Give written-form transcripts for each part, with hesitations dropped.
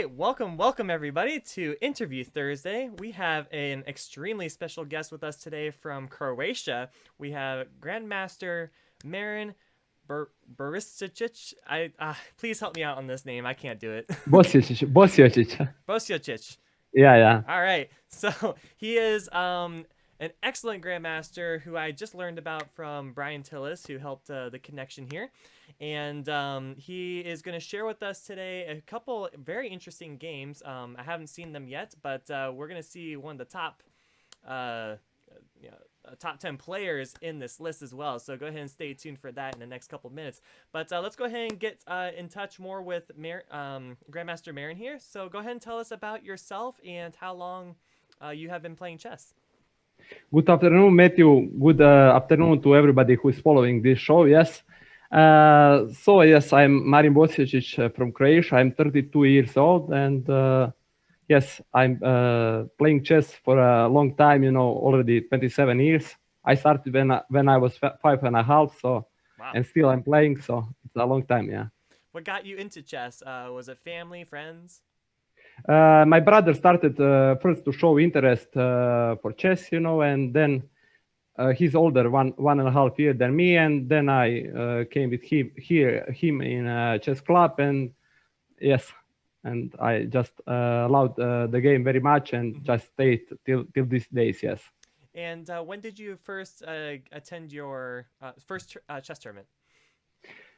right, welcome everybody to Interview Thursday. We have an extremely special guest with us today from Croatia. We have Grandmaster Marin Bosiocic. Please help me out on this name. I can't do it. Bosiocic. Bosiocic. Yeah, yeah. All right. So he is an excellent grandmaster who I just learned about from Brian Tillis, who helped the connection here. And he is going to share with us today a couple very interesting games. I haven't seen them yet, but we're going to see one of the top uh, top 10 players in this list as well. So go ahead and stay tuned for that in the next couple minutes. But let's go ahead and get in touch more with Grandmaster Marin here. So go ahead and tell us about yourself and how long you have been playing chess. Good afternoon, Matthew. Good afternoon to everybody who is following this show. Yes. Yes, I'm Marin Bosiocic from Croatia. I'm 32 years old, and yes, I'm playing chess for a long time. Already 27 years. I started when I was 5.5, so Wow. and still I'm playing. So it's a long time. Yeah. What got you into chess? Was it family, friends? My brother started first to show interest for chess, and then he's older, 1.5 years than me, and then I came with him in a chess club, and yes, and I just loved the game very much, and just stayed till these days. Yes. And when did you first attend your first chess tournament?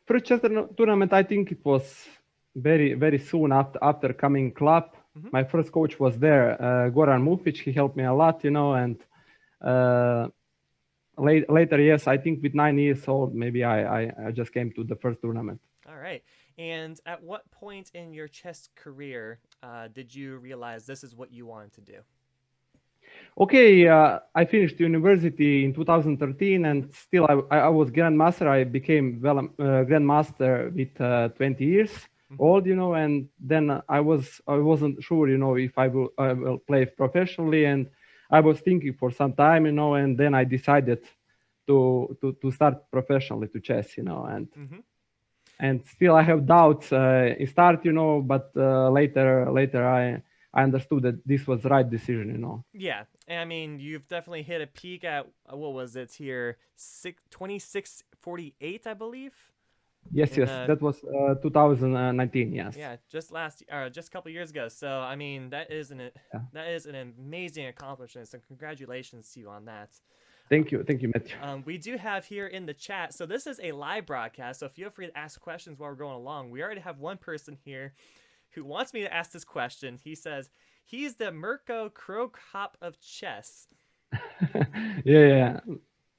First chess tournament, I think it was very soon after coming club. My first coach was there, Goran Mufic. He helped me a lot, and later, yes, I think with 9 years old, maybe I just came to the first tournament. All right. And at what point in your chess career did you realize this is what you wanted to do? Okay, I finished university in 2013, and still I was grandmaster. I became grandmaster with 20 years old, and then I wasn't sure, if I will play professionally, and I was thinking for some time, and then I decided to start professionally to chess, and still I have doubts in start, but later I understood that this was the right decision. Yeah, I mean, you've definitely hit a peak at what was it here, 2648, I believe. Yes, that was 2019. Yes. Yeah, just just a couple years ago. So I mean, that is an amazing accomplishment. So congratulations to you on that. Thank you, Matthew. We do have here in the chat. So this is a live broadcast. So feel free to ask questions while we're going along. We already have one person here who wants me to ask this question. He says he's the Mirko Krokop of chess. Yeah.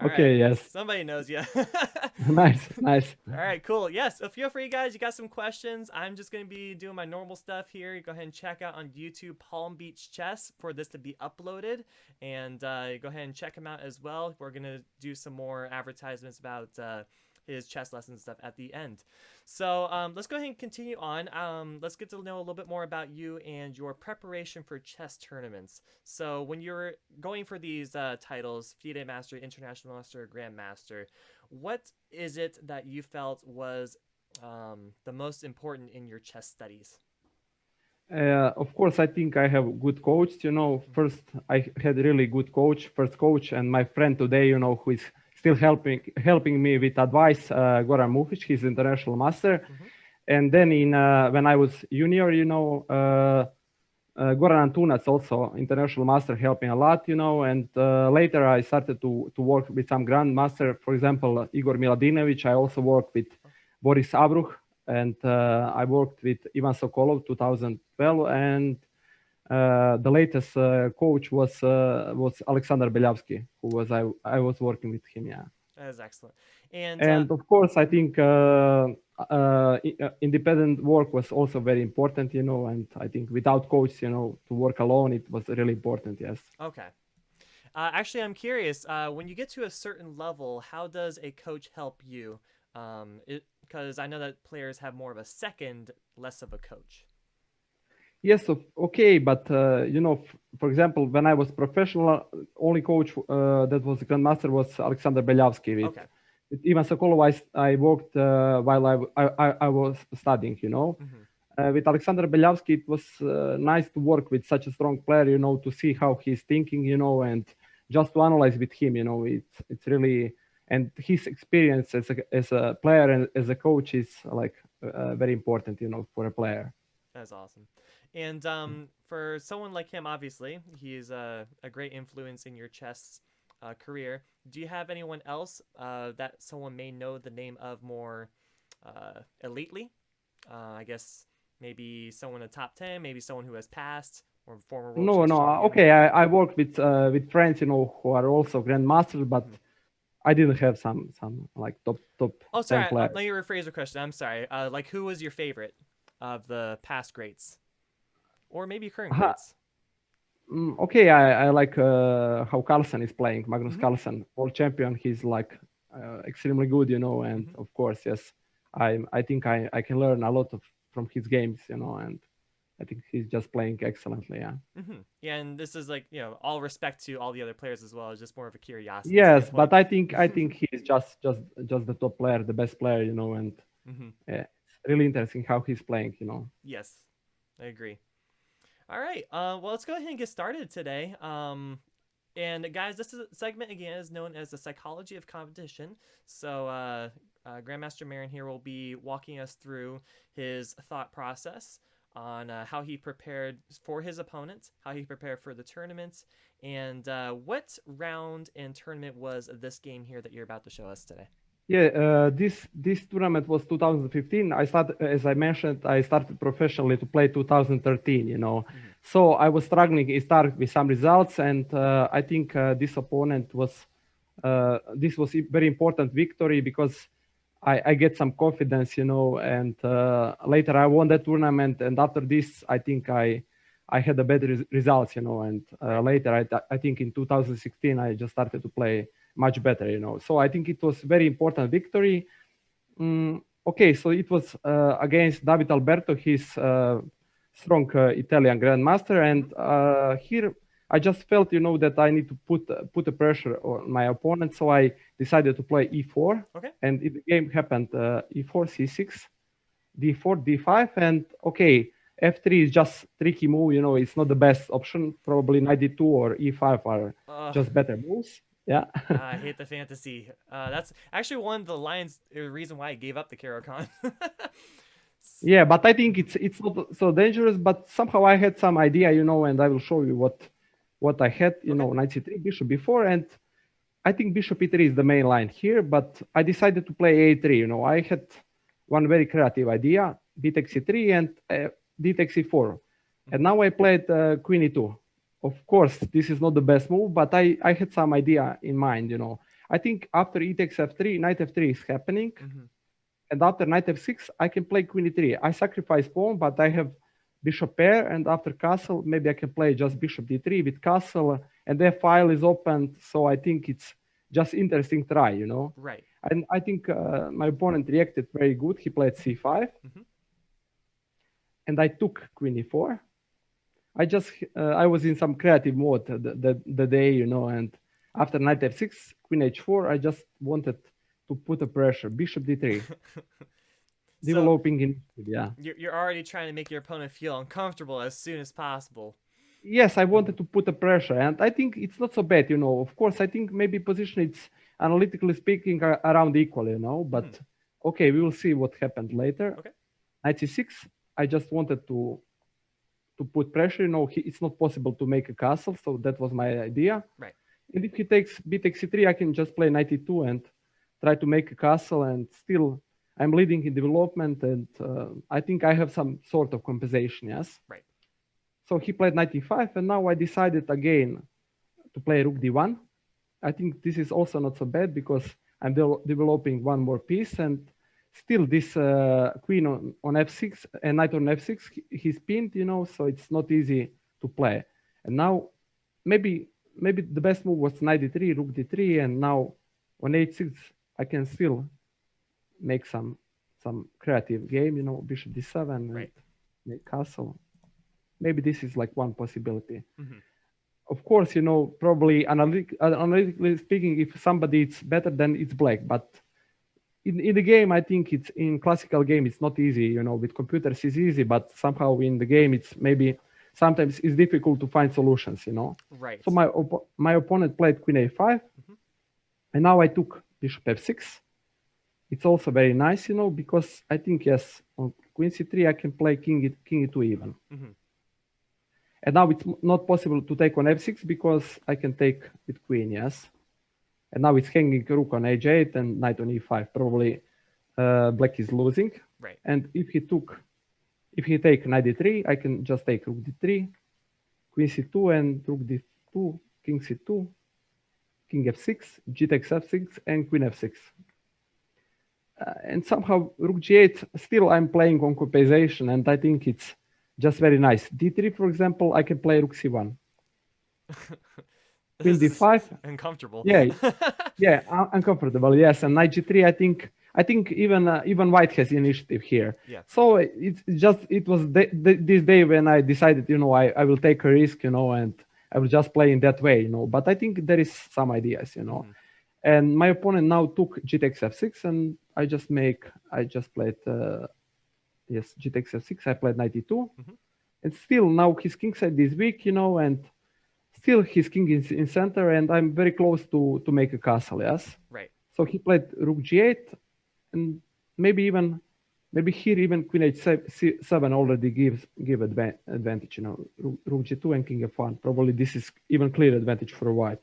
All okay, right. yes. Somebody knows you. Nice. All right, cool. Yes, so feel free, guys. You got some questions. I'm just going to be doing my normal stuff here. You go ahead and check out on YouTube Palm Beach Chess for this to be uploaded. And go ahead and check him out as well. We're going to do some more advertisements about his chess lessons stuff at the end. So let's go ahead and continue on. Let's get to know a little bit more about you and your preparation for chess tournaments. So when you're going for these titles, FIDE Master, International Master, Grandmaster, what is it that you felt was the most important in your chess studies? Of course, I think I have good coach. First I had really good first coach, and my friend today, who is still helping me with advice, Goran Mufic. He's international master. And then when I was junior, Goran Antunac, also international master, helped me a lot, and later I started to work with some grandmaster, for example, Igor Miladinovic. I also worked with Boris Avruch, and I worked with Ivan Sokolov 2012, and the latest coach was Alexander Belyavsky, I was working with him. Yeah, that is excellent. And of course, I think independent work was also very important, and I think without coach, to work alone, it was really important. Yes. Okay. Actually, I'm curious. When you get to a certain level, how does a coach help you? Because I know that players have more of a second, less of a coach. Yes, okay, but for example, when I was professional, only coach that was grandmaster was Alexander Belyavsky. With Ivan Sokolov, I worked while I was studying. with Alexander Belyavsky, it was nice to work with such a strong player, to see how he's thinking, and just to analyze with him, it's really, and his experience as a player and as a coach is like very important, for a player. That's awesome. And for someone like him, obviously, he's a great influence in your chess career. Do you have anyone else that someone may know the name of more elitely? I guess maybe someone in the top 10, maybe someone who has passed or former world No, chess no, champion. okay, I work with friends, who are also grandmasters, but Mhm. I didn't have some like top Oh, 10 sorry. players. Let me rephrase the question. I'm sorry. Like, who was your favorite of the past greats, or maybe current Uh, greats? Okay, I like how Carlsen is playing. Magnus Mm-hmm. Carlsen, world champion. He's like extremely good, and Mm-hmm. of course, yes, I think I can learn a lot from his games, and I think he's just playing excellently. Yeah. Mm-hmm. Yeah, and this is like, all respect to all the other players as well. It's just more of a curiosity Yes, standpoint. but I think he's just the top player, the best player, and Mm-hmm. it's really interesting how he's playing. Yes, I agree. All right. Well, let's go ahead and get started today. And guys, this segment again is known as the psychology of competition. So, Grandmaster Marin here will be walking us through his thought process on how he prepared for his opponent, how he prepared for the tournament, and what round and tournament was this game here that you're about to show us today. Yeah, this tournament was 2015. I started, as I mentioned, I started professionally to play 2013. Mm-hmm. So I was struggling. It started with some results, and I think this opponent was this was a very important victory because I get some confidence, and later I won that tournament, and after this, I think I had a better results, and Right. later I think in 2016 I just started to play much better, So I think it was very important victory. Okay, so it was against David Alberto, his strong Italian grandmaster, Mm-hmm. and here I just felt, that I need to put a pressure on my opponent, so I decided to play e4, Okay. and the game happened e4, c6, d4, d5, and okay, f3 is just tricky move, it's not the best option. Probably knight d2 or e5 are Uh, just better moves. Yeah. I hate the fantasy. That's actually one of the lines, reason why I gave up the Caro-Kann. Yeah, but I think it's not so dangerous. But somehow I had some idea, and I will show you what I had. Okay. Knight c3, bishop b4, and I think bishop e3 is the main line here. But I decided to play a3. I had one very creative idea: b takes c3 and d takes e4. And Mm-hmm. now I played queen e2. Of course, this is not the best move, but I had some idea in mind. I think after e takes f3, knight f3 is happening, Mm-hmm. and after knight f6, I can play queen e3. I sacrifice pawn, but I have bishop pair, and after castle, maybe I can play just bishop d3 with castle, and their file is opened. So I think it's just interesting try. Right. And I think my opponent reacted very good. He played c5, Mm-hmm. and I took queen e4. I was in some creative mode the day, and after knight f6, queen h4, I just wanted to put a pressure, bishop d3, So developing in, yeah. you're already trying to make your opponent feel uncomfortable as soon as possible. Yes, I Mm-hmm. wanted to put a pressure, and I think it's not so bad. Of course, I think maybe position it's analytically speaking around equal, Mm-hmm. but okay, we will see what happened later. Okay. Knight c6, I just wanted to put pressure. It's not possible to make a castle, so that was my idea. Right. And if he takes b takes c3, I can just play knight e2 and try to make a castle, and still I'm leading in development, and I think I have some sort of compensation, yes. Right. So he played knight e5, and now I decided again to play rook d1. I think this is also not so bad because I'm developing one more piece, and still this queen on f6 and knight on f6, he's pinned, so it's not easy to play. And now maybe the best move was knight d3, rook d3, and now on h6 I can still make some creative game, bishop d7 and Right. make castle. Maybe this is like one possibility. Mm-hmm. Of course, probably analytically speaking, if somebody is better, then it's black. But in the game, I think it's in classical game, it's not easy. You know, with computers it's easy, but somehow in the game, it's maybe sometimes it's difficult to find solutions. You know, Right. so my opponent played queen a5, and now I took bishop f6. It's also very nice, you know, because I think yes, on queen c3 I can play king e2 even. And now it's not possible to take on f6 because I can take with queen, yes. And now it's hanging rook on h8 and knight on e5. Probably black is losing. Right. And if he take knight d3, I can just take rook d3, queen c2 and rook d2, king c2, king f6, g takes f6, and queen f6. And somehow rook g8, still I'm playing on compensation, and I think it's just very nice. d3, for example, I can play rook c1. Queen This is d5. uncomfortable. Yeah, yeah, uncomfortable. Yes, and knight g3. I think even white has initiative here. Yeah. So it was this day when I decided, you know, I will take a risk, you know, and I will just play in that way, you know. But I think there is some ideas, you know. And my opponent now took g takes f6, and I just played yes, g takes f6. I played knight e2, and still now his king side is weak, you know, and still his king is in center, and I'm very close to make a castle. Yes. Right. So he played rook g8, and maybe here even queen h7 already give advantage. You know, rook g2 and king f1. Probably this is even clear advantage for white.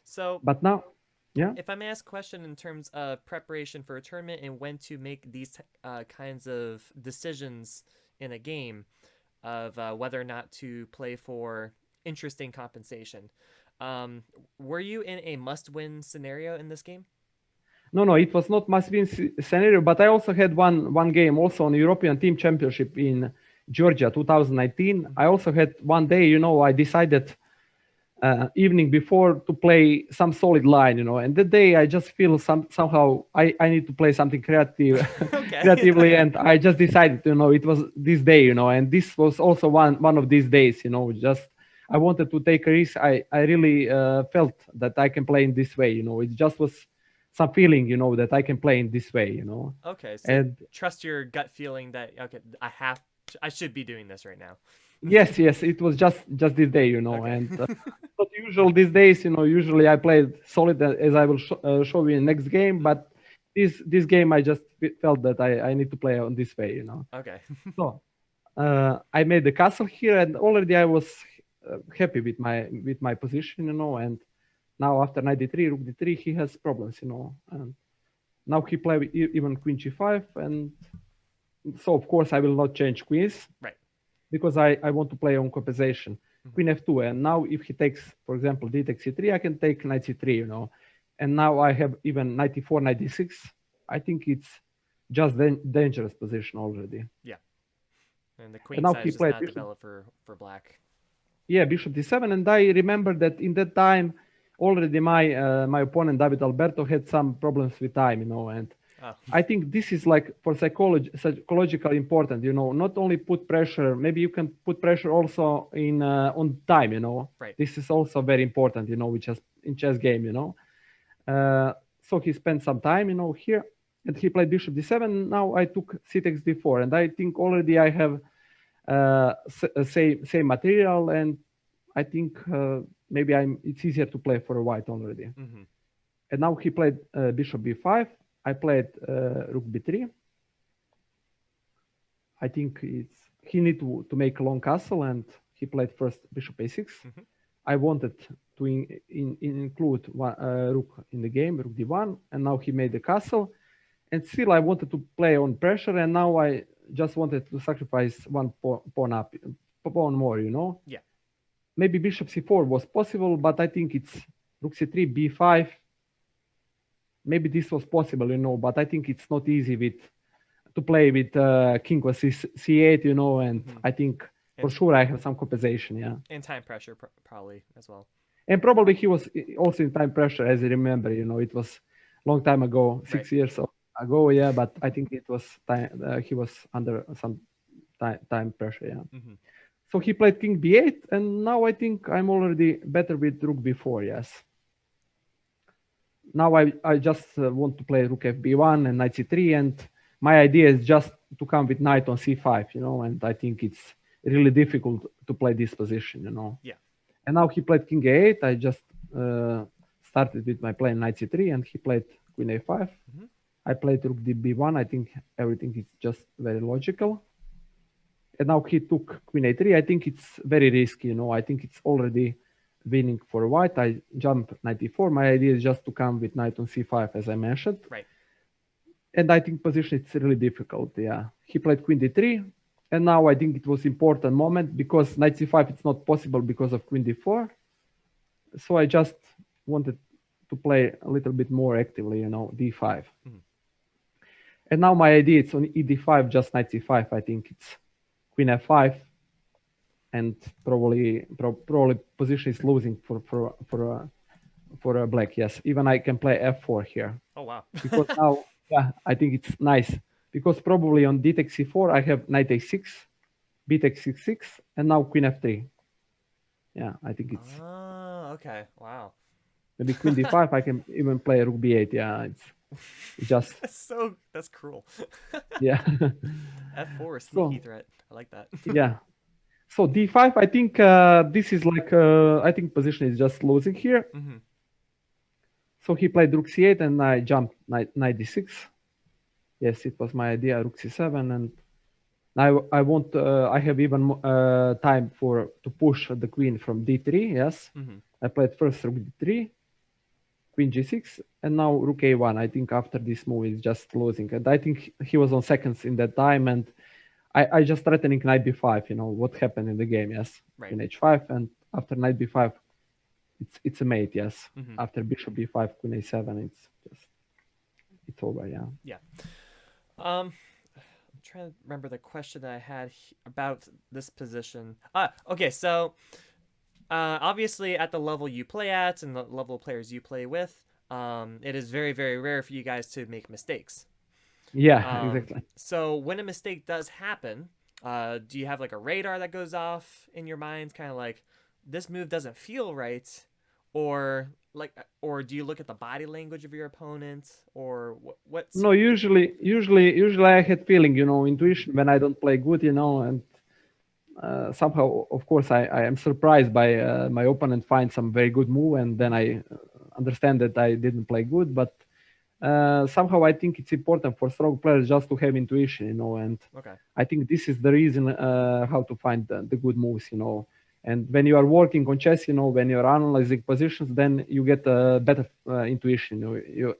So, but now, yeah. If I may ask a question in terms of preparation for a tournament and when to make these kinds of decisions in a game of whether or not to play for interesting compensation, were you in a must-win scenario in this game? No, it was not must-win scenario, but I also had one game also on European Team Championship in Georgia 2019. I also had one day, you know, I decided evening before to play some solid line, you know, and that day I just feel somehow I need to play something creative, creatively, and I just decided, you know, it was this day, you know, and this was also one of these days, you know, just I wanted to take a risk. I really felt that I can play in this way, you know, it just was some feeling, you know, that I can play in this way, you know. Okay, so and trust your gut feeling that okay, I should be doing this right now. Yes, it was just this day, you know, okay. And not usual these days, you know. Usually I played solid, as I will show you in next game. But this game, I just felt that I need to play on this way, you know. Okay. So I made the castle here, and already I was happy with my position, you know. And now after knight d3, rook d3, he has problems, you know. And now he played even queen g5, and so of course I will not change queens. Right. Because I want to play on compensation. Queen f2, and now if he takes, for example, d takes c3, I can take knight c3, you know. And now I have even knight e4, knight d6. I think it's just dangerous position already. Yeah. And the queen side is not developed for black. Yeah, bishop d7, and I remember that in that time, already my opponent David Alberto had some problems with time, you know, and I think this is like for psychological important, you know, not only put pressure, maybe you can put pressure also in on time, you know. Right. This is also very important, you know, in chess game, you know. So he spent some time, you know, here, and he played bishop d7. Now I took c takes d4, and I think already I have same material, and I think maybe it's easier to play for a white already. And now he played bishop b5. I played rook b3. I think he need to make a long castle, and he played first bishop a6. I wanted to include rook in the game, rook d1, and now he made the castle. And still I wanted to play on pressure, and now I just wanted to sacrifice one pawn more, you know. Yeah. Maybe bishop c4 was possible, but I think it's rook c3, b5. Maybe this was possible, you know, but I think it's not easy to play with king was c8, you know, and I think for sure I have some compensation, yeah. And time pressure probably as well. And probably he was also in time pressure, as I remember, you know, it was a long time ago, 6 years ago, yeah, but I think it was time, he was under some time pressure, yeah. So he played king b8, and now I think I'm already better with rook b4, yes. now I just want to play rook fb1 and knight c3, and my idea is just to come with knight on c5, and I think it's really difficult to play this position. Yeah. And now he played king a8. I just started with my playing knight c3, and he played queen a5. Hmm. I played rook db1. I think everything is just very logical. And now he took queen a3. I think it's very risky. I think it's already winning for white. I jump knight e4. My idea is just to come with knight on c5, as I mentioned. Right. And I think position it's really difficult. Yeah, he played queen d3, and now I think it was important moment because knight c5 it's not possible because of queen d4. So I just wanted to play a little bit more actively, d5. Mhm. And now my idea is on ed5, just knight c5. I think it's queen f5, and probably position is losing for black. Yes, even I can play f4 here. Oh wow. Because now, yeah, I think it's nice because probably on d takes c4 I have knight a6, b takes c6, and now queen f3. Yeah, I think it's Oh, okay. Wow. maybe queen d5. I can even play rook b8. Yeah, it's just That's cruel. yeah. F4 So sneaky threat. I like that. yeah, so d5. I think this is like I think position is just losing here. Hmm. So he played rook c8, and I jumped knight d6. Yes, it was my idea, rook c7, and I want. I have even time to push the queen from d3. Yes, Hmm. I played first rook d3, queen g6, and now rook a1. I think after this move is just losing, and I think he was on seconds in that time, and I just threatening knight b5. What happened in the game? Yes, Right. queen h5, and after knight b5, it's a mate. Yes, Hmm. after bishop b5, queen a7, it's over. Yeah. Yeah. I'm trying to remember the question that I had about this position. Okay. So, obviously, at the level you play at and the level of players you play with, it is very, very rare for you guys to make mistakes. Yeah, exactly. So when a mistake does happen, do you have like a radar that goes off in your mind, kind of like this move doesn't feel right, or do you look at the body language of your opponent, or what's? No, usually I had feeling, intuition when I don't play good, and somehow, of course, I am surprised by my opponent find some very good move, and then I understand that I didn't play good. But somehow I think it's important for strong players just to have intuition, and Okay. I think this is the reason how to find the good moves, And when you are working on chess, when you're analyzing positions, then you get a better intuition.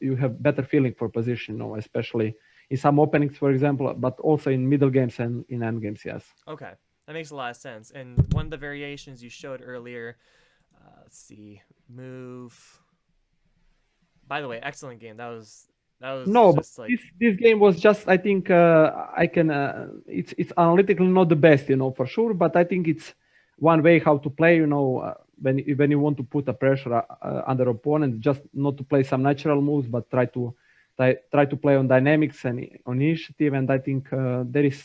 You have better feeling for position, especially in some openings, for example, but also in middle games and in end games. Yes. Okay, that makes a lot of sense. And one of the variations you showed earlier, let's see, move. By the way, excellent game. That was No, but just like this game was just. I think I can. It's analytically not the best, for sure. But I think it's one way how to play. When you want to put a pressure under opponent, just not to play some natural moves, but try to play on dynamics and on initiative. And I think there is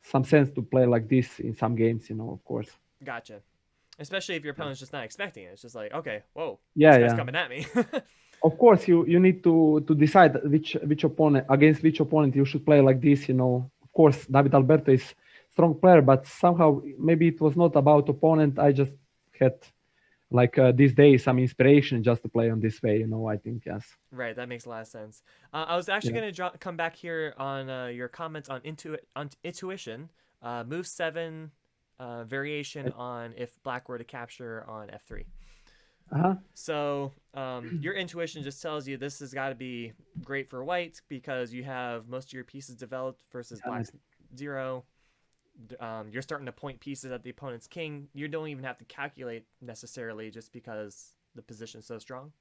some sense to play like this in some games. Of course. gotcha. Especially if your Yeah. opponent's just not expecting it. It's just like, okay, whoa, this Yeah. guy's Yeah. coming at me. Of course, you need to decide which opponent against which opponent you should play like this. Of course, David Alberto is strong player, but somehow maybe it was not about opponent. I just had like this day some inspiration just to play on this way. I think yes. Right, that makes a lot of sense. I was actually Yeah. going to come back here on your comments on intuition. Move 7 variation on if black were to capture on f3. Uh-huh. So your intuition just tells you this has got to be great for white because you have most of your pieces developed versus Yeah, black's 0. You're starting to point pieces at the opponent's king. You don't even have to calculate necessarily just because the position's so strong.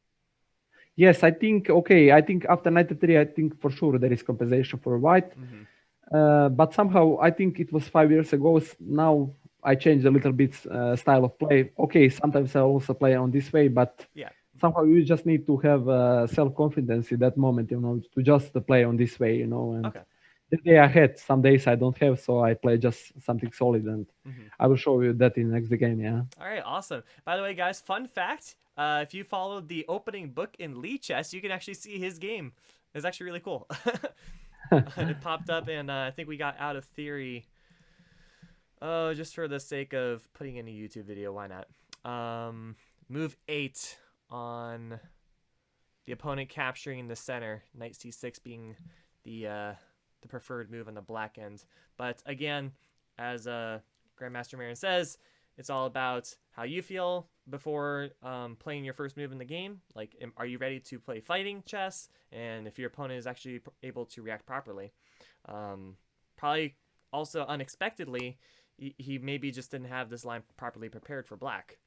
Yes, I think okay. I think after knight e3, I think for sure there is compensation for white. Mm-hmm. But somehow I think it was 5 years ago. Now I changed a little bit style of play. Okay, sometimes I also play on this way, but Yeah. somehow you just need to have self-confidence in that moment, to just play on this way, and Okay. the day I had. Some days I don't have, so I play just something solid, and Hmm. I will show you that in next game. Yeah. All right, awesome. By the way, guys, fun fact: if you followed the opening book in Lee Chess, you can actually see his game. It's actually really cool. It popped up, and I think we got out of theory. Oh, just for the sake of putting in a YouTube video, why not? Move 8 on the opponent capturing the center, knight c6 being the preferred move on the black end. But again, as Grandmaster Marin says, it's all about how you feel before playing your first move in the game. Like, are you ready to play fighting chess? And if your opponent is actually able to react properly. Probably also unexpectedly, he maybe just didn't have this line properly prepared for black.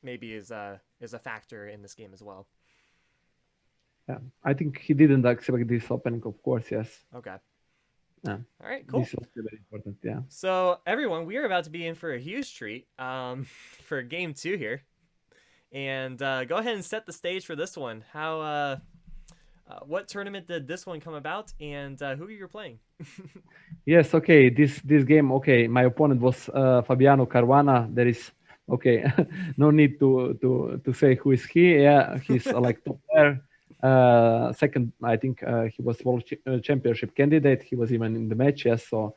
Maybe is a factor in this game as well. Yeah, I think he didn't expect this opening, of course. Yes. Okay. Yeah. All right. Cool. This is very important. Yeah. So everyone, we are about to be in for a huge treat for game 2 here, and go ahead and set the stage for this one. How what tournament did this one come about, and who you're playing? Yes. Okay. This game. Okay. My opponent was Fabiano Caruana. There is okay. No need to say who is he. Yeah, he's like top player. Second, I think he was world championship candidate. He was even in the match. Yes. So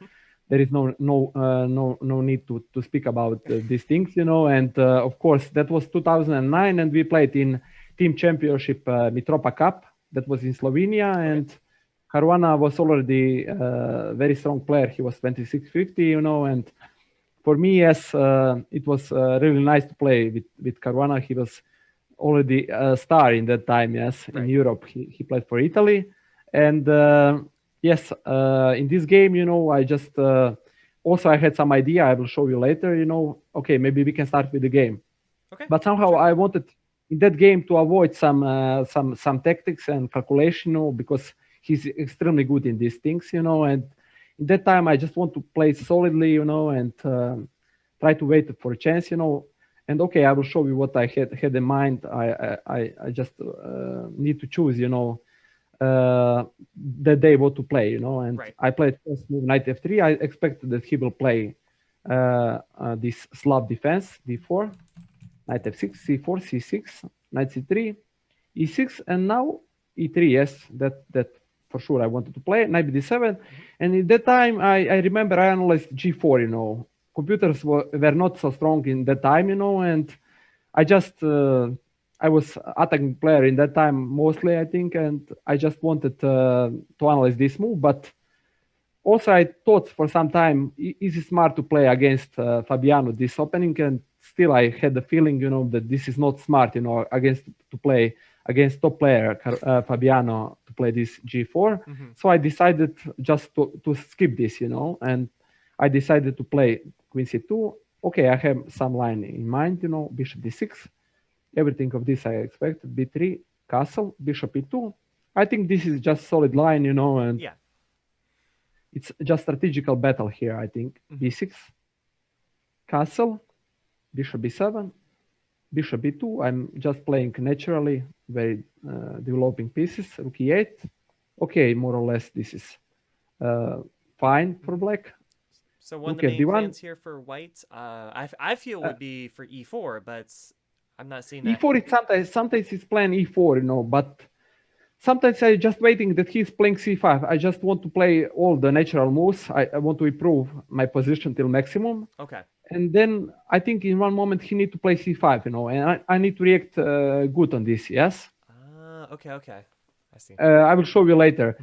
there is no need to speak about these things, you know. And of course, that was 2009, and we played in team championship Mitropa Cup. That was in Slovenia, and Caruana was already a very strong player. He was 2650, you know, and for me, yes, it was really nice to play with Caruana. He was already a star in that time, yes, in Europe. He played for Italy. And yes, in this game, you know, I just also I had some idea. I will show you later, you know, okay, maybe we can start with the game. Okay. But somehow I wanted in that game to avoid some tactics and calculation, you know, because he's extremely good in these things, you know, and in that time I just want to play solidly, you know, and try to wait for a chance, you know. And okay, I will show you what I had in mind. I just need to choose, you know, that day what to play, you know. And I played first move knight f3. I expected that he will play this Slav defense d4, knight f6, c4, c6, knight c3, e6, and now e3. Yes, that for sure I wanted to play knight d7. And in that time, I remember I analyzed g4. You know, computers were not so strong in that time. You know, and I just I was attacking player in that time mostly, I think, and I just wanted to analyze this move, but also I thought for some time, is it smart to play against Fabiano this opening? And still I had the feeling, you know, that this is not smart, you know, to play against top player Fabiano to play this g4. So I decided just to skip this, you know, and I decided to play queen c2. Okay, I have some line in mind, you know, bishop d6. Everything of this I expected. b3, castle, bishop e2. I think this is just solid line, you know, and it's just strategical battle here, I think. b6, castle, bishop b7, bishop b2. I'm just playing naturally, very developing pieces. Rook e8. Okay, more or less this is fine for black. So one of the main plans here for white, I feel would be for e4, but I'm not seeing that. e4 is sometimes it's playing e4, you know, but sometimes I just waiting that he's playing c5. I just want to play all the natural moves. I want to improve my position till maximum. Okay. And then I think in one moment he need to play c5, you know, and I need to react good on this. Yes. Okay. I see. I will show you later.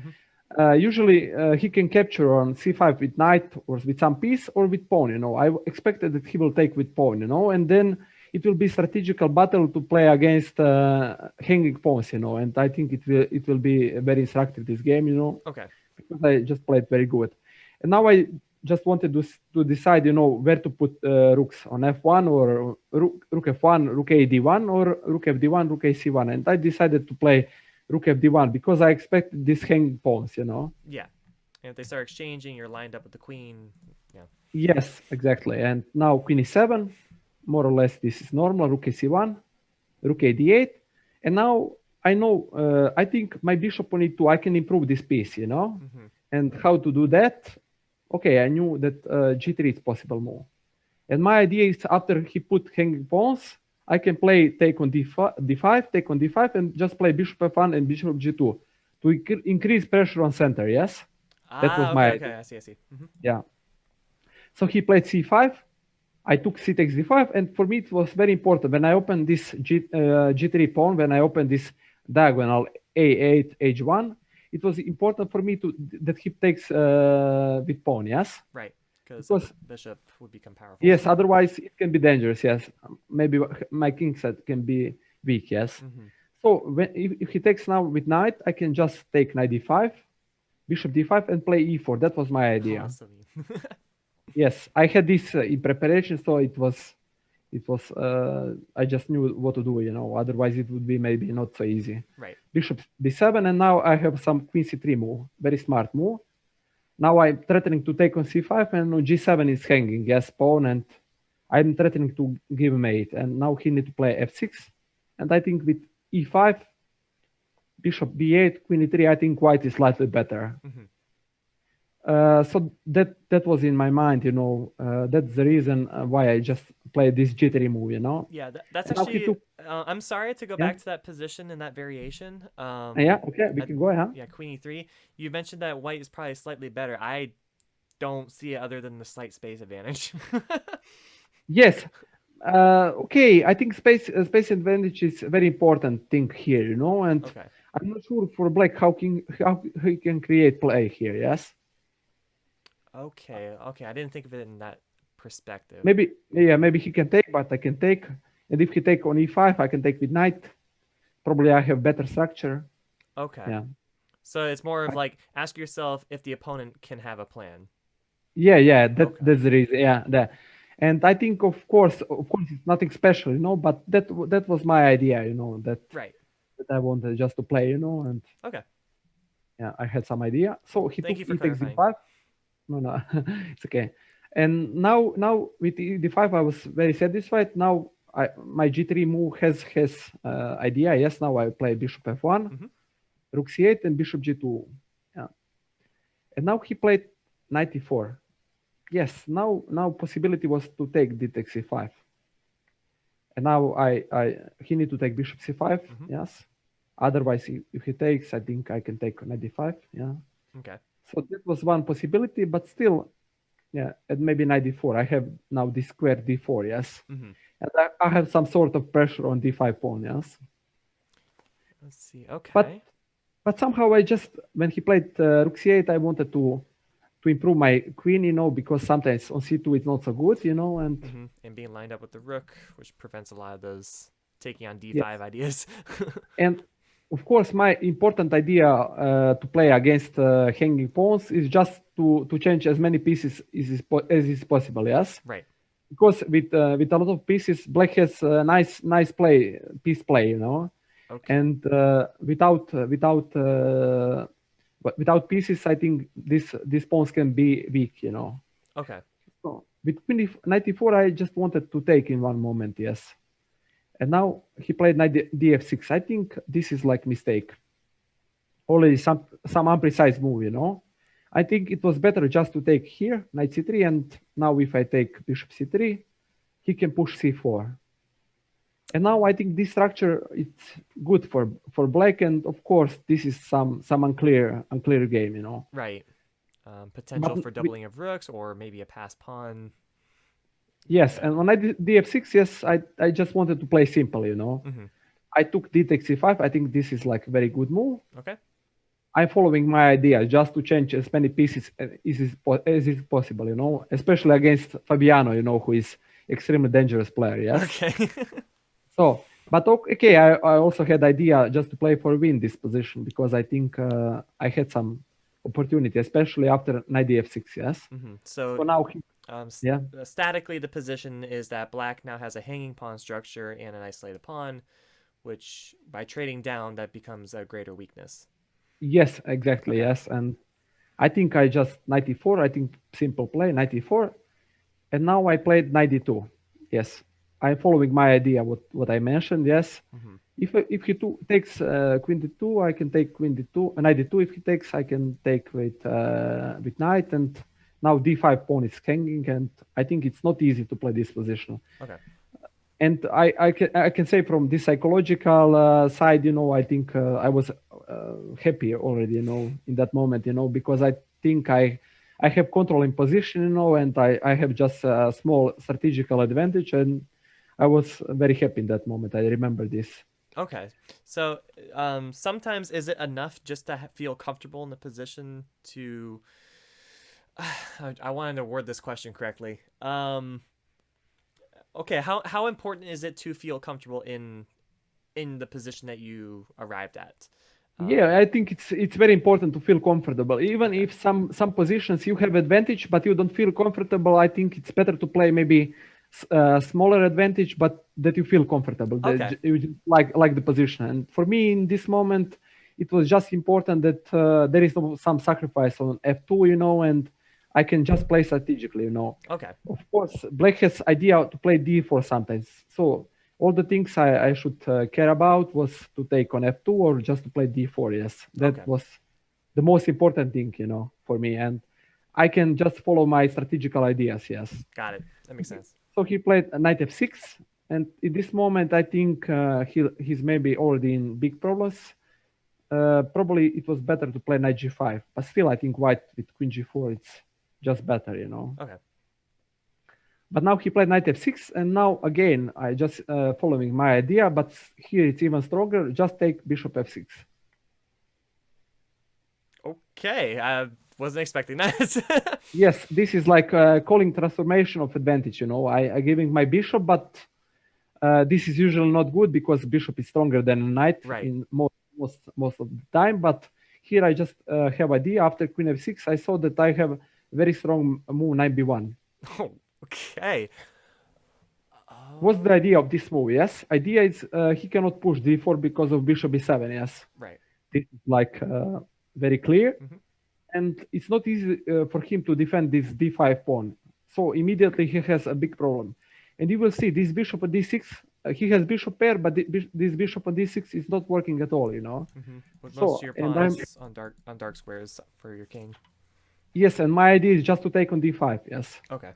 Usually he can capture on c5 with knight or with some piece or with pawn. You know, I expected that he will take with pawn. You know, and then it will be strategical battle to play against hanging pawns, you know, and I think it will be very instructive this game, you know. Okay. Because I just played very good, and now I just wanted to decide, you know, where to put rooks on f1 or rook f1, rook a d1, or rook fd1, rook a c1, and I decided to play rook fd1 because I expected these hanging pawns, you know. Yeah, and if they start exchanging, you're lined up with the queen. Yeah. Yes, exactly. And now queen e7. More or less, this is normal. Rook a c1, rook a d8, and now I know, I think my bishop on e2, I can improve this piece, you know? Mm-hmm. And how to do that? Okay, I knew that g3 is possible move. And my idea is after he put hanging pawns, I can play take on d5, take on d5, and just play bishop f1 and bishop g2 to increase pressure on center, yes? That was Ah, my okay, okay. idea. I see, I see. Mm-hmm. Yeah. So he played c5. I took c takes d5, and for me it was very important when I opened this g3 pawn, when I opened this diagonal a8, h1, it was important for me to that he takes with pawn, yes? Right, because the Because bishop would become powerful. yes, otherwise it can be dangerous, yes. Maybe my king set can be weak, yes. Mm-hmm. So if he takes now with knight, I can just take knight d5, bishop d5, and play e4. That was my Oh, idea. that's so mean. Yes, I had this in preparation, so it was I just knew what to do, you know. Otherwise, it would be maybe not so easy. Right. Bishop b7, and now I have some queen c3 move, very smart move. Now I'm threatening to take on c5, and on g7 is hanging, yes, pawn, and I'm threatening to give mate, and now he need to play f6, and I think with e5, bishop b8, queen e3, I think white is slightly better. Mm-hmm. So that was in my mind, you know. That's the reason why I just played this jittery move, you know. Yeah, that's And now he actually. took, I'm sorry to go yeah, back to that position and that variation. yeah, okay, we I, can go, huh? yeah, Queen E3. You mentioned that white is probably slightly better. I don't see it other than the slight space advantage. Yes. Okay, I think space advantage is a very important thing here, you know, and Okay. I'm not sure for black how he can create play here. Yes, Okay. Okay. I didn't think of it in that perspective. maybe yeah, maybe he can take, but I can take, and if he take on e5, I can take with knight. Probably I have better structure. Okay. Yeah, So it's more of I, like ask yourself if the opponent can have a plan. yeah. Okay. That's the reason. Yeah, that. And I think, of course, it's nothing special, you know. But that was my idea, you know, Right. that I wanted just to play, you know, and Okay. yeah, I had some idea. So he Thank took you for e takes clarifying. d5. No, no, it's okay. And now with d5, I was very satisfied. Now my g3 move has idea. Yes, now I play bishop f1, Mm-hmm. rook c8, and bishop g2. Yeah, and now he played knight e4. Yes, now possibility was to take d takes c5, and now I he need to take bishop c5. Mm-hmm. Yes, otherwise if he takes, I think I can take knight d5. Yeah, Okay. so that was one possibility, but still. Yeah, and maybe knight d4. I have now this square d4, yes. Mm-hmm. And I have some sort of pressure on d5 pawn, yes. Let's see. But Okay. but somehow I just when he played rook c8, I wanted to improve my queen, you know, because sometimes on c2 it's not so good, you know, and Mm-hmm. And being lined up with the rook, which prevents a lot of those taking on yes. d5 ideas. And of course, my important idea to play against hanging pawns is just to change as many pieces as is possible, yes. Right. Because with a lot of pieces, black has nice piece play, you know. Okay. And without pieces, I think these pawns can be weak, you know. Okay. So with queen 94, I just wanted to take in one moment, yes. And now he played knight df6. I think this is like mistake. Already some imprecise move, you know. I think it was better just to take here knight c3, and now if I take bishop c3, he can push c4. And now I think this structure it's good for black, and of course this is some unclear game, you know. Right. But Potential for doubling of rooks or maybe a passed pawn. yes, Yeah. and when I did df6, yes, I just wanted to play simple, you know. Mm-hmm. I took d takes c5. I think this is like a very good move. Okay. I'm following my idea just to change as many pieces as is possible, you know, especially against Fabiano, you know, who is extremely dangerous player. Yes. Okay. So, but okay, I also had idea just to play for win this position because I think I had some opportunity, especially after knight df6. Yes. Mm-hmm. So, So now, yeah, statically, the position is that black now has a hanging pawn structure and an isolated pawn, which by trading down, that becomes a greater weakness. yes, exactly, Okay. yes, and I think I just 94. I think simple play 94, and now I played 92. Yes, I'm following my idea what I mentioned. Yes, Mm-hmm. If he takes queen d2, I can take queen d2, knight d2. If he takes, I can take with knight, and now d5 pawn is hanging, and I think it's not easy to play this position. Okay. And I can say from this psychological side, I think I was happy already, in that moment, because I think I have control in position, and I have just a small strategical advantage, and I was very happy in that moment. I remember this. Okay. So sometimes is it enough just to feel comfortable in the position to I wanted to word this question correctly. Okay, how important is it to feel comfortable in the position that you arrived at? Yeah, I think it's very important to feel comfortable. Even Okay. if some positions you have advantage, but you don't feel comfortable, I think it's better to play maybe smaller advantage, but that you feel comfortable. That Okay. you just like the position. And for me, in this moment, it was just important that there is some sacrifice on f2, and I can just play strategically. Okay. Of course, Black has idea to play d4 sometimes. So all the things I should care about was to take on f2 or just to play d4. Yes, that Okay. was the most important thing, for me. And I can just follow my strategical ideas. Yes. Got it. That makes sense. So he played knight f6, and in this moment, I think he's maybe already in big problems. Probably it was better to play knight g5, but still, I think white with queen g4 it's just better. Okay. But now he played knight f6, and now again I just following my idea, but here it's even stronger. Just take bishop f6. Okay. I wasn't expecting that. Yes, this is like calling transformation of advantage. I giving my bishop, but this is usually not good because bishop is stronger than a knight Right. in most of the time. But here I just have idea. After queen f6, I saw that I have very strong move knight b1. Oh, okay. What's the idea of this move? Yes, idea is he cannot push d4 because of bishop b7. Yes, Right. this is like very clear, Mhm. and it's not easy for him to defend this d5 pawn. So immediately he has a big problem, and you will see this bishop at d6. He has bishop pair, but this bishop on d6 is not working at all. With most So of your and I'm pawns on dark squares for your king. yes, and my idea is just to take on d5. Yes, Okay.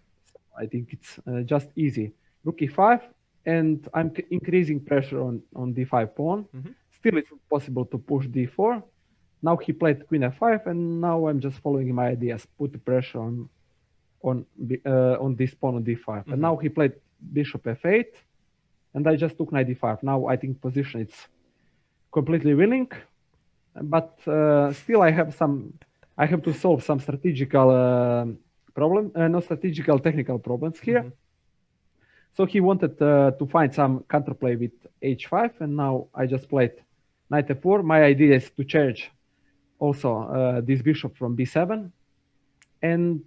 I think it's just easy. Rook e5, and I'm increasing pressure on d5 pawn. Mhm. Still, it's possible to push d4. Now he played queen f5, and now I'm just following my ideas. Put the pressure on this pawn on d5, and now he played bishop f8, and I just took knight d5. Now I think position it's completely winning, but still I have to solve some strategical problem, not strategical technical problems here. So he wanted to find some counterplay with h5, and now I just played knight f4. My idea is to change also this bishop from b7, and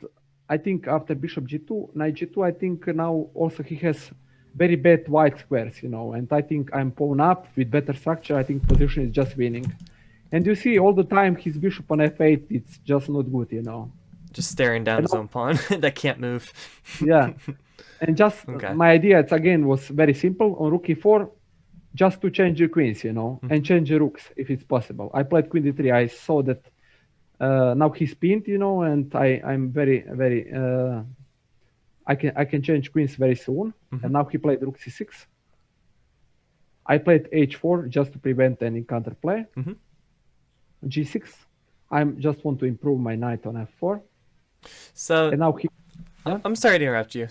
I think after bishop g2, knight g2, I think now also he has very bad white squares, and I think I'm pawn up with better structure. I think position is just winning. And you see all the time his bishop on f8, it's just not good. Just staring down And his own pawn that can't move. yeah, and just Okay. my idea, it's again was very simple on rook e4, just to change the queens, and change the rooks if it's possible. I played queen d3. I saw that now he's pinned, and I'm very very. I can change queens very soon, and now he played rook c6. I played h4 just to prevent any counterplay. G6. I just want to improve my knight on f4. So And now he. Yeah? I'm sorry to interrupt you.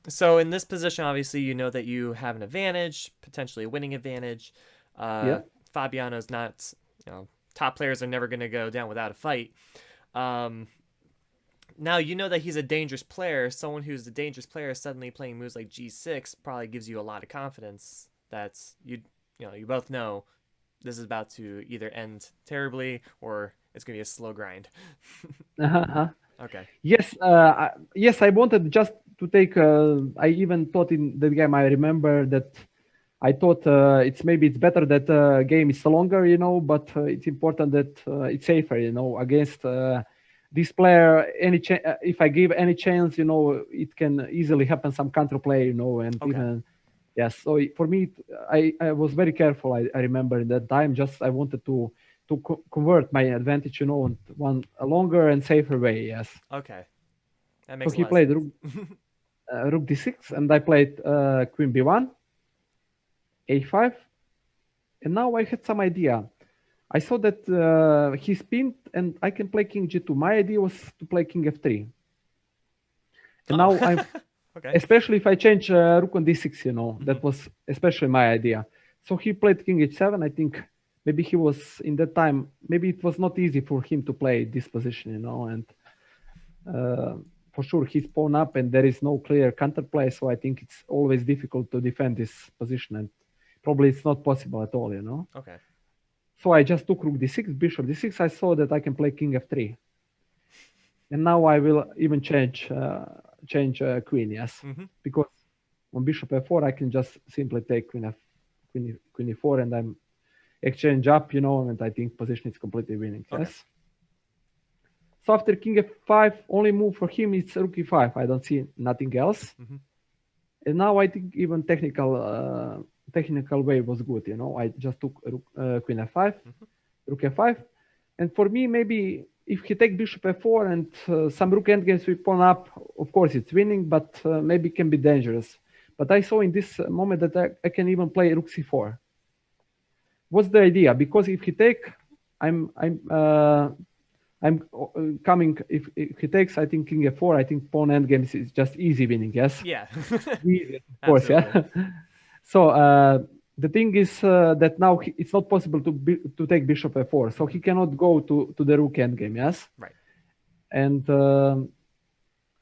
So in this position, obviously, you know that you have an advantage, potentially a winning advantage. Yeah. Fabiano's not, top players are never going to go down without a fight. Now you know that he's a dangerous player. Someone who's a dangerous player suddenly playing moves like G6 probably gives you a lot of confidence. That's you both know this is about to either end terribly or it's gonna be a slow grind. Uh-huh. Okay. Yes, yes. I wanted just to take. I even thought in that game. I remember that I thought it's better that game is longer, but it's important that it's safer, against this player. If I give any chance, it can easily happen some counterplay, and Okay. even Yes. So for me, I was very careful. I remember in that time, just I wanted to convert my advantage, on one a longer and safer way. Yes. Okay, that So makes a he lot of played sense. rook d6, and I played queen b1, a5, and now I had some idea. I saw that he spinned, and I can play king g2. My idea was to play king f3, and Oh, now I'm okay. especially if I change rook on d6. Hmm. That was especially my idea. So he played king h7. I think maybe he was in that time. Maybe it was not easy for him to play this position, and uh, for sure he's pawn up, and there is no clear counterplay. So I think it's always difficult to defend this position, and probably it's not possible at all. Okay. So I just took rook d6, bishop d6. I saw that I can play king f3, and now I will even change queen. Yes, Hmm. because on bishop f4 I can just simply take queen e4, and I'm exchange up, and I think position is completely winning. Okay. Yes. So after king f5, only move for him is rook e5. I don't see nothing else. Hmm. And now I think even technical way was good. I just took queen f5, Hmm. rook f5, and for me maybe if he take bishop f4 and some rook endgames with pawn up, of course it's winning, but maybe can be dangerous. But I saw in this moment that I can even play rook c4. What's the idea? Because if he take, I'm coming. If he takes, I think king f4. I think pawn endgames is just easy winning. Yes, Yeah. easy, of course. Yeah. Absolutely. So the thing is that now it's not possible to take bishop f4. So he cannot go to the rook endgame. Yes, Right. and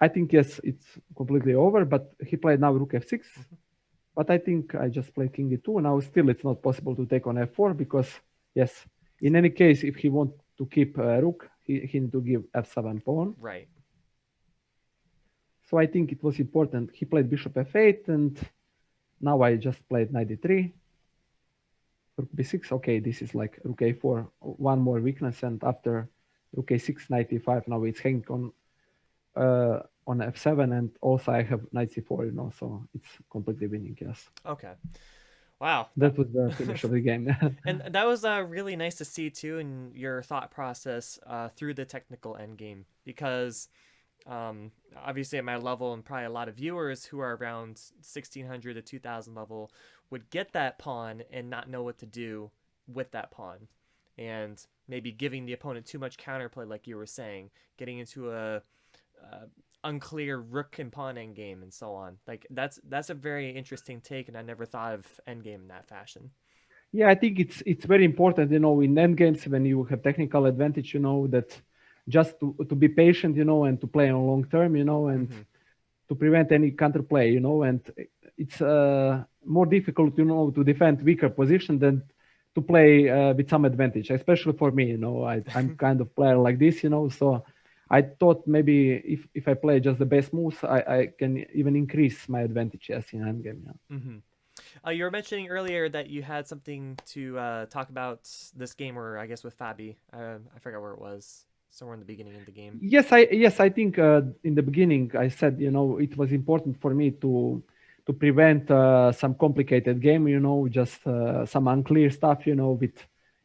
I think yes, it's completely over. But he played now rook f6. Hmm. But I think I just played king e2. Now still it's not possible to take on f4 because yes, in any case, if he want to keep rook, he need to give f7 pawn. Right. So I think it was important. He played bishop f8, and now I just played knight d3, rook b6. Okay, this is like rook a4, one more weakness, and after rook a6, knight e5. Now it's hanging on f7, and also I have knight c4. So it's completely winning. Yes, Okay. Wow. that was the finish of the game. And that was really nice to see too in your thought process through the technical end game because obviously at my level and probably a lot of viewers who are around 1600 to 2000 level would get that pawn and not know what to do with that pawn and maybe giving the opponent too much counterplay like you were saying, getting into a unclear rook and pawn endgame and so on. Like that's a very interesting take, and I never thought of endgame in that fashion. Yeah, I think it's very important, in end games when you have technical advantage, that just to be patient, and to play on long term, and Mm-hmm. to prevent any counterplay, and it's more difficult, to defend weaker position than to play with some advantage, especially for me, I'm kind of player like this, so I thought maybe if I play just the best moves, I can even increase my advantage, yes, in end game. Yeah. Mm-hmm. You were mentioning earlier that you had something to talk about this game, or I guess with Fabi. I forgot where it was. Somewhere in the beginning of the game. Yes, I think in the beginning I said, it was important for me to prevent some complicated game, just some unclear stuff, with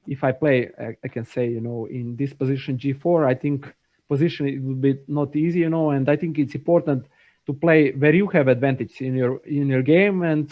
if I play, I can say, in this position g4, I think position it will be not easy, and I think it's important to play where you have advantage in your game, and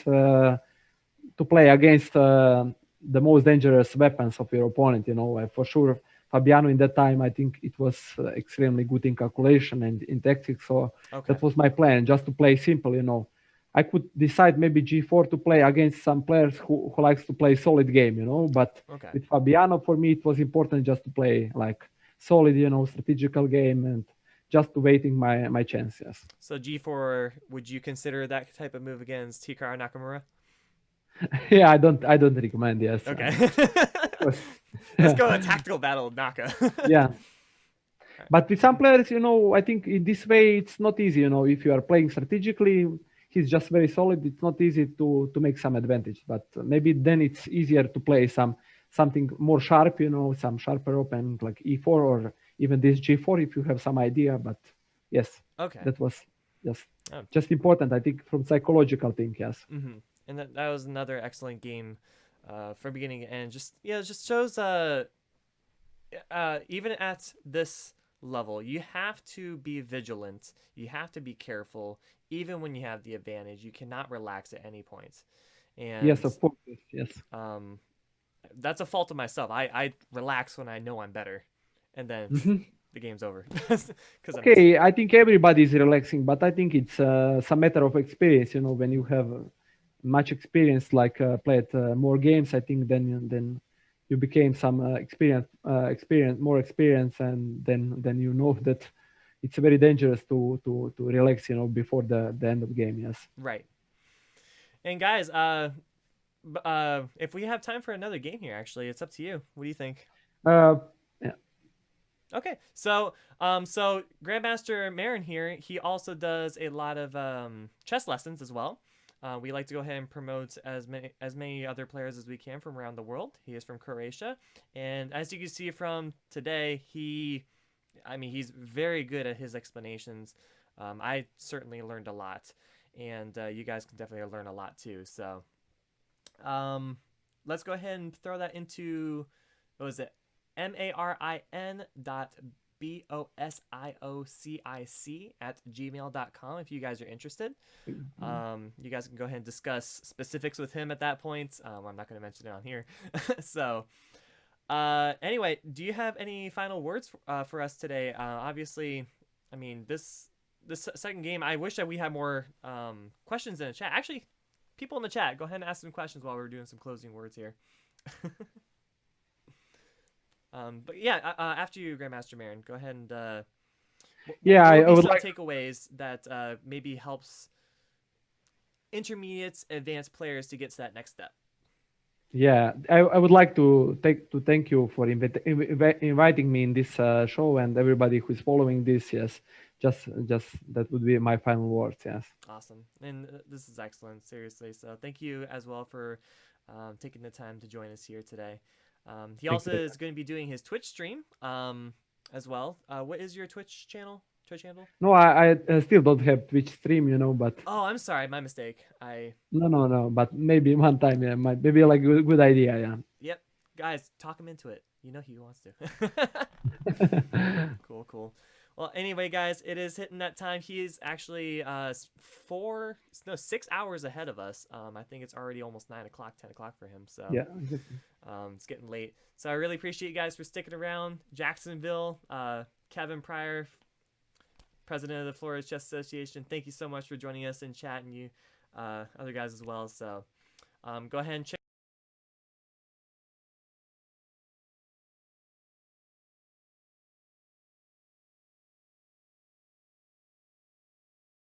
to play against the most dangerous weapons of your opponent. For sure, Fabiano in that time, I think it was extremely good in calculation and in tactics. So Okay. that was my plan, just to play simple. I could decide maybe G4 to play against some players who likes to play solid game. But Okay. with Fabiano, for me, it was important just to play like solid, strategical game and just to waiting my chance. Yes. So G4, would you consider that type of move against Hikaru Nakamura? Yeah, I don't recommend. Yes. Okay. Of course. Let's go a tactical battle with Naka. Yeah. Right. But with some players, I think in this way it's not easy. If you are playing strategically, he's just very solid. It's not easy to make some advantage. But maybe then it's easier to play something more sharp. Some sharper open like e4 or even this g4 if you have some idea. But yes, Okay. that was just Oh. just important. I think from psychological thing. Yes. Mm-hmm. And that was another excellent game from beginning to end. Just yeah, it just shows even at this level, you have to be vigilant. You have to be careful, even when you have the advantage. You cannot relax at any point. Yes, And of course. Yes. um, that's a fault of myself. I relax when I know I'm better, and then Mhm. the game's over because I missed. Okay, I think everybody is relaxing, but I think it's some matter of experience. You know, when you have much experience, like played more games, I think then you became some more experience, and then you know that it's very dangerous to relax. You know, before the end of the game. Yes. Right. And guys, if we have time for another game here, actually, it's up to you. What do you think? Uh, yeah. Okay, so Grandmaster Marin here, he also does a lot of chess lessons as well. We like to go ahead and promote as many other players as we can from around the world. He is from Croatia, and as you can see from today, he's very good at his explanations. I certainly learned a lot, and you guys can definitely learn a lot too. So, um, let's go ahead and throw that into what was it? marin.bosiocic@gmail.com if you guys are interested. You guys can go ahead and discuss specifics with him at that point. I'm not going to mention it on here. So, anyway, do you have any final words for us today? Obviously, I mean this second game. I wish that we had more questions in the chat. Actually, people in the chat, go ahead and ask some questions while we're doing some closing words here. But yeah, after you, Grandmaster Marin, go ahead and Yeah, what would I be would some like. takeaways that maybe helps intermediate, advanced players to get to that next step? Yeah, I would like to thank you for inviting me in this show and everybody who's following this. Yes, just that would be my final words. Yes, Awesome, and this is excellent, seriously. So thank you as well for taking the time to join us here today. He thank also you. is going to be doing his Twitch stream as well. What is your Twitch channel? Twitch handle? No, I still don't have Twitch stream, you know, but Oh, I'm sorry, my mistake. no, but maybe one time, yeah, might maybe like good idea, yeah. Yep, guys, talk him into it. You know he wants to. Cool, cool. Well, anyway, guys, it is hitting that time. He is actually 6 hours ahead of us. I think it's already almost 9 o'clock, 10 o'clock for him. So Yeah, exactly. it's getting late. So I really appreciate you guys for sticking around. Jacksonville, Kevin Pryor, president of the Florida Chess Association. Thank you so much for joining us in chat, and you other guys as well. So go ahead and check